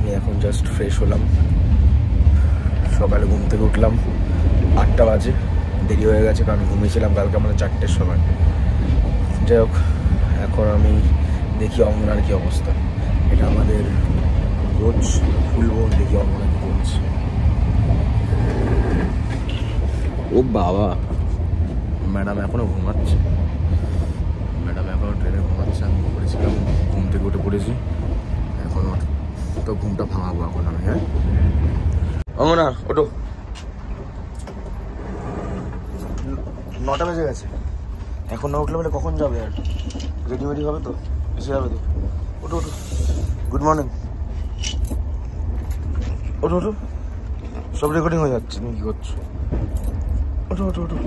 আমি এখন just fresh হলাম। সকালে ঘুম থেকে উঠলাম 8টা বাজে, দেরি হয়ে গেছে কারণ ঘুমিয়েছিলাম কালকে আমাদের 4টের সময়। যাই হোক, এখন আমি দেখি অঙ্গনার কি অবস্থা। এটা আমাদের রোজ খুলবো, দেখি অঙ্গনা কি করছে। ও বাবা, ম্যাডাম এখনো ঘুমাচ্ছে। ম্যাডাম এখনো ট্রেনে ঘুমাচ্ছে। আমি পড়েছিলাম, ঘুম থেকে উঠে পড়েছি। এখন তো ঘুমটা ভাঙাবো এখন আমি। হ্যাঁ অঙ্গনা ওঠো, 9টা বেজে গেছে। এখন না উঠলে বলে কখন যাবে? আর রেডি হবে তো, এসে যাবে তো। ওঠো ওঠো, গুড মর্নিং। ওঠো ওঠো, সব রেকর্ডিং হয়ে যাচ্ছে। তুমি কি করছো? ওঠো ওঠো ওঠো।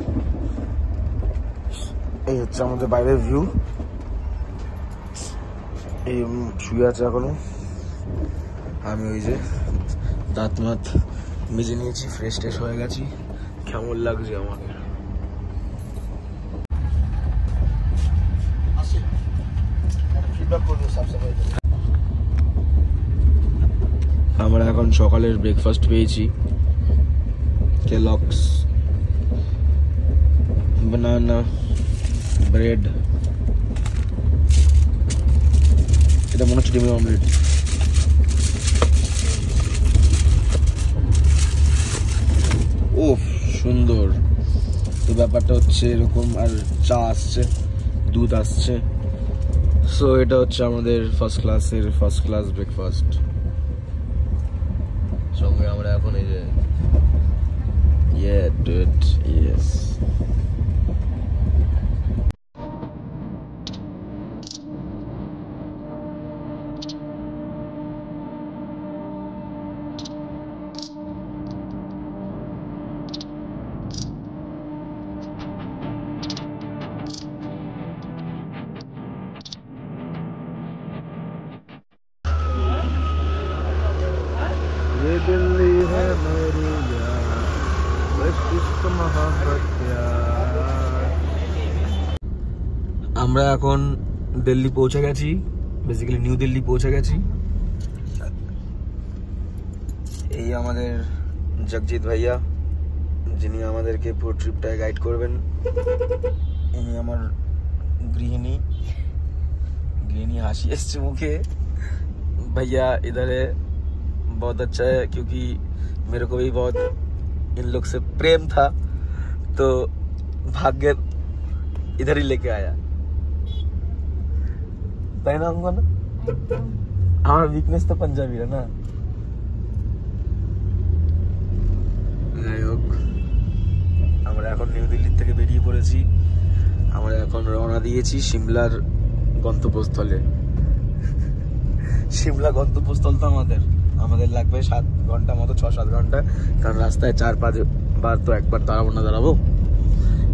এই হচ্ছে আমাদের বাইরের ভিউ। এই শুয়ে আছে এখনো। আমি ওই যে দাঁত মাত মেজে নিয়েছি, ফ্রেশ ট্রেশ হয়ে গেছি। কেমন লাগছে আমাকে? আমরা এখন সকালের ব্রেকফাস্ট পেয়েছি। কেলগস বানানা ব্রেড, এটা মনে হচ্ছে ডিমের অমলেট। ও সুন্দর। তো ব্যাপারটা হচ্ছে এরকম, আর চা আসছে, দুধ আসছে। সো এটা হচ্ছে আমাদের ফার্স্ট ক্লাস ব্রেকফাস্ট। সঙ্গে আমরা এখন এই যে ইয়েস ये दिल्ली है मेरी यार, बस इश्क मोहब्बत प्यार। আমরা এখন দিল্লি পৌঁছে গেছি, বেসিক্যালি নিউ দিল্লি পৌঁছে গেছি। এই আমাদের জগজিৎ ভাইয়া, যিনি আমাদেরকে পুরো ট্রিপটায় গাইড করবেন। ইনি আমার গৃহিণী। হাসি এসছে मुखे। भैया इधर है, बहुत अच्छा है क्योंकि मेरे को भी बहुत इन लोग से प्रेम था, तो भाग्य इधर ही लेके आया। তাই না অঙ্গনা? আমার উইকনেস তো পাঞ্জাবিরা না। যাই হোক, আমরা এখন নিউ দিল্লি থেকে বেরিয়ে পড়েছি। আমরা এখন রওনা দিয়েছি সিমলার গন্তব্যস্থলে। সিমলা গন্তব্যস্থল তো আমাদের লাগবে 7 ঘন্টা মতো, 6-7 ঘন্টা, কারণ রাস্তায় 4-5 বার তো একবার দাঁড়াবো।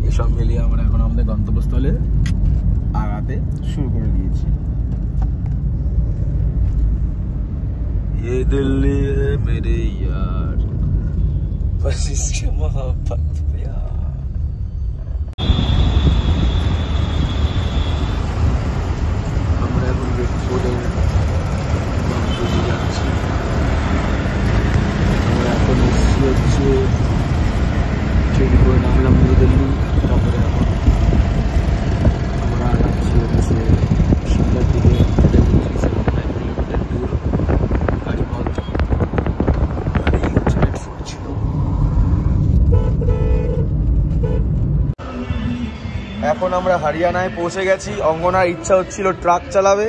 এসব মিলিয়ে আমরা এখন আমাদের গন্তব্যস্থলে আগাতে শুরু করে দিয়েছি। ये दिल्ली है मेरे यार, बस इसके मोहब्बत प्यार। আমরা এখন গেট করে যাচ্ছি। আমরা এখন এসছি হচ্ছে ট্রেন করে নামলাম নিউ দিল্লি। তারপরে এখন আমরা যাচ্ছি হচ্ছে সিমলার দিকে। 379 কিলোমিটার দূর গাড়ি পথ। আর এই হচ্ছে রেড ফোর্ট ছিল। এখন আমরা হরিয়ানায় পৌঁছে গেছি। অঙ্গনার ইচ্ছা হচ্ছিল ট্রাক চালাবে,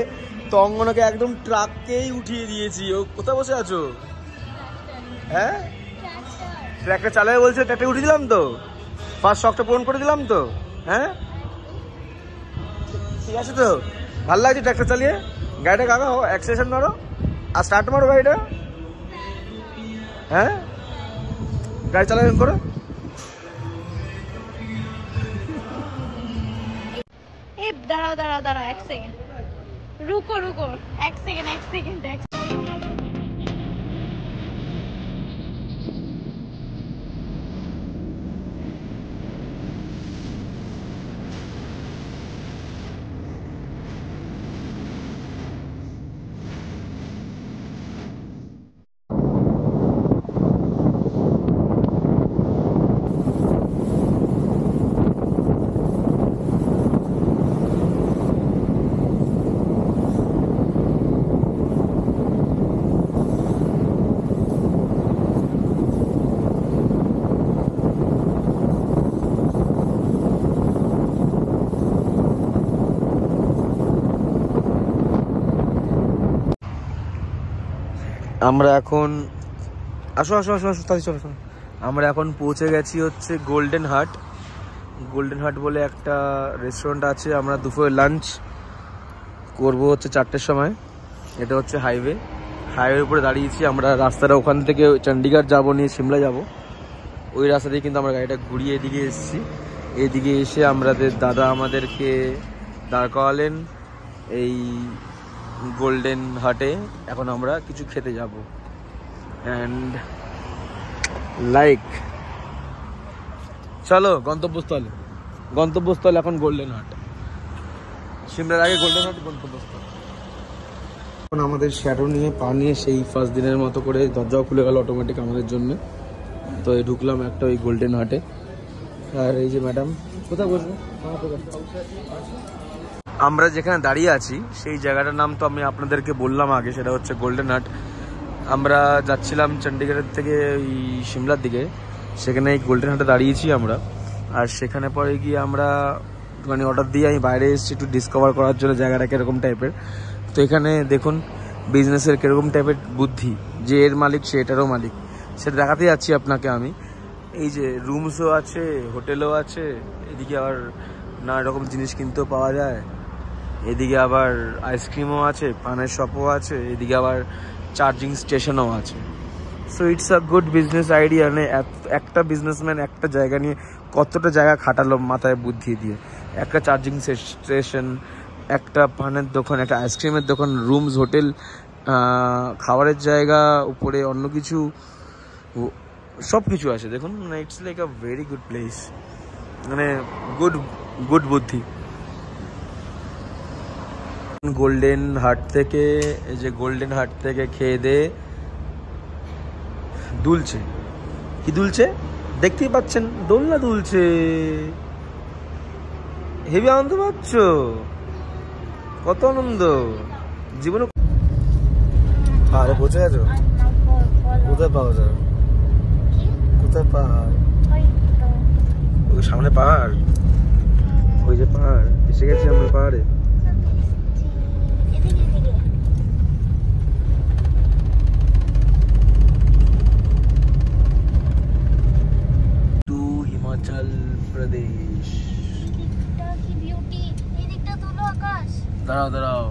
তো অঙ্গনাকে একদম ট্রাককেই উঠিয়ে দিয়েছি। ও কোথায় বসে আছো? হ্যাঁ, ট্র্যাকটা চালাবে বলছে, ট্র্যাকটা উঠে দিলাম তো, ফার্স্ট শখটা পূরণ করে দিলাম তো। হ্যাঁ ঠিক আছে তো, ভালো লাগছে ট্র্যাকটা চালিয়ে। গাড়িটা কাকা অ্যাক্সিলারেশন মারো আর স্টার্ট মারো গাড়িটা। হ্যাঁ গাড়ি চালাবেন করো। দাঁড়াও 1 সেকেন্ড, রুকো 1 সেকেন্ড। আমরা এখন আসো আসো আসো আসো তাই চলো চলো। আমরা এখন পৌঁছে গেছি হচ্ছে গোল্ডেন হাট। গোল্ডেন হাট বলে একটা রেস্টুরেন্ট আছে। আমরা দুপুরে লাঞ্চ করব হচ্ছে 4টের সময়। এটা হচ্ছে হাইওয়ের উপরে দাঁড়িয়েছি আমরা। রাস্তাটা ওখান থেকে চণ্ডীগড় যাব, নিয়ে সিমলা যাব, ওই রাস্তা দিয়ে কিন্তু আমরা গাড়িটা ঘুরিয়ে এদিকে এসেছি। এদিকে এসে আমাদের দাদা আমাদেরকে দাঁড় করালেন এই গোল্ডেন হাটে। এখন আমরা কিছু খেতে যাব। অ্যান্ড লাইক চলো গন্তব্যস্থল এখন গোল্ডেন হাট। সিমলার আগে গোল্ডেন হাট গন্তব্যস্থল। এখন আমাদের শ্যাডো নিয়ে পা নিয়ে সেই ফার্স্ট দিনের মতো করে দরজাও খুলে গেল অটোমেটিক আমাদের জন্য। তো এই ঢুকলাম একটা ওই গোল্ডেন হাটে। আর এই যে ম্যাডাম কোথায় বসবো, আমরা যেখানে দাঁড়িয়ে আছি সেই জায়গাটার নাম তো আমি আপনাদেরকে বললাম আগে, সেটা হচ্ছে গোল্ডেন হাট। আমরা যাচ্ছিলাম চণ্ডীগড়ের থেকে ওই সিমলার দিকে, সেখানে এই গোল্ডেন হাটে দাঁড়িয়েছি আমরা। আর সেখানে পরে গিয়ে আমরা মানে অর্ডার দিয়ে আমি বাইরে এসেছি একটু ডিসকভার করার জন্য জায়গাটা কীরকম টাইপের। তো এখানে দেখুন বিজনেসের কীরকম টাইপের বুদ্ধি, যে এর মালিক সে এটারও মালিক, সেটা দেখাতে যাচ্ছি আপনাকে আমি। এই যে রুমসও আছে, হোটেলও আছে, এদিকে আবার নানা রকম জিনিস কিনতেও পাওয়া যায়, এদিকে আবার আইসক্রিমও আছে, পানের শপও আছে, এদিকে আবার চার্জিং স্টেশনও আছে। So it's a good business idea. মানে একটা বিজনেসম্যান একটা জায়গা নিয়ে কতটা জায়গা খাটালো মাথায় বুদ্ধি দিয়ে। একটা চার্জিং স্টেশন, একটা পানের দোকান, একটা আইসক্রিমের দোকান, রুমস, হোটেল, খাবারের জায়গা, উপরে অন্য কিছু, সব কিছু আছে দেখুন। মানে it's like a very good place, মানে গুড বুদ্ধি। গোল্ডেন হাট থেকে এই যে গোল্ডেন হাট থেকে খেয়ে দে দুলছে। কি দুলছে দেখতেই পাচ্ছেন, দোলনা দুলছে। হেবি আনন্দ পাচ্ছ, কত আনন্দ জীবনে। আরে পৌঁছে গেছো? কোথায় পাওয়া যায়, কোথায় পাহাড়? ওই সামনে পাহাড়, ওই যে পাহাড়, এসে গেছি আমরা পাহাড়ে। হিমাচল প্রদেশ। দাঁড়াও দাঁড়াও,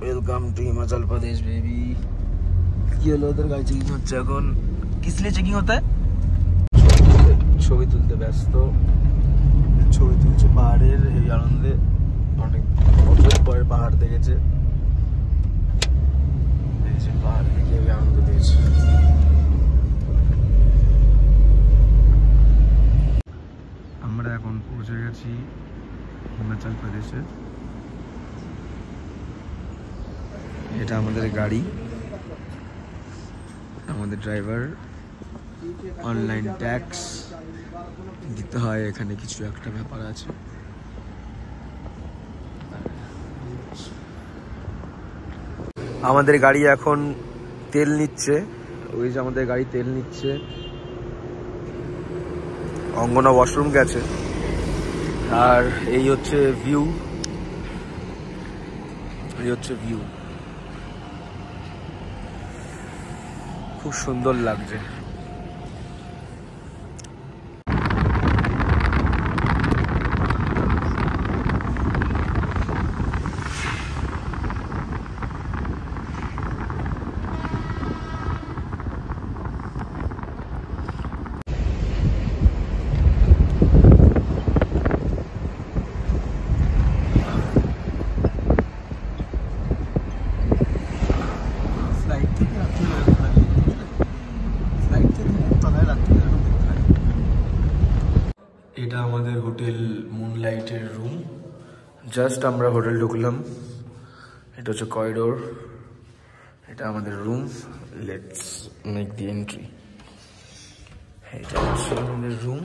welcome to Himachal Pradesh baby. কি হলো, ওদের গাড়ি চেকিং হচ্ছে এখন। কিস লিয়ে চেকিং হতা है? ছবি তুলতে ব্যস্ত, ছবি তুলছে পাহাড়ের এই আনন্দে। অনেক বছর পরে পাহাড় দেখেছে, পাহাড় দেখে আনন্দ পেয়েছে। আমরা এখন পৌঁছে গেছি হিমাচল প্রদেশে। এটা আমাদের গাড়ি, আমাদের ড্রাইভার। অনলাইন ট্যাক্স দিতে হয়, এখানে কিছু একটা ব্যাপার আছে। আমাদের গাড়ি এখন তেল নিচ্ছে, ওই যে আমাদের গাড়ি তেল নিচ্ছে। অঙ্গনা ওয়াশরুম গেছে। আর এই হচ্ছে ভিউ, এই হচ্ছে ভিউ, খুব সুন্দর লাগছে। এটা আমাদের হোটেল মুনলাইটের রুম। জাস্ট আমরা হোটেল ঢুকলাম, এটা হচ্ছে করিডোর, এটা আমাদের room. Let's make the entry. এটা হচ্ছে আমাদের রুম।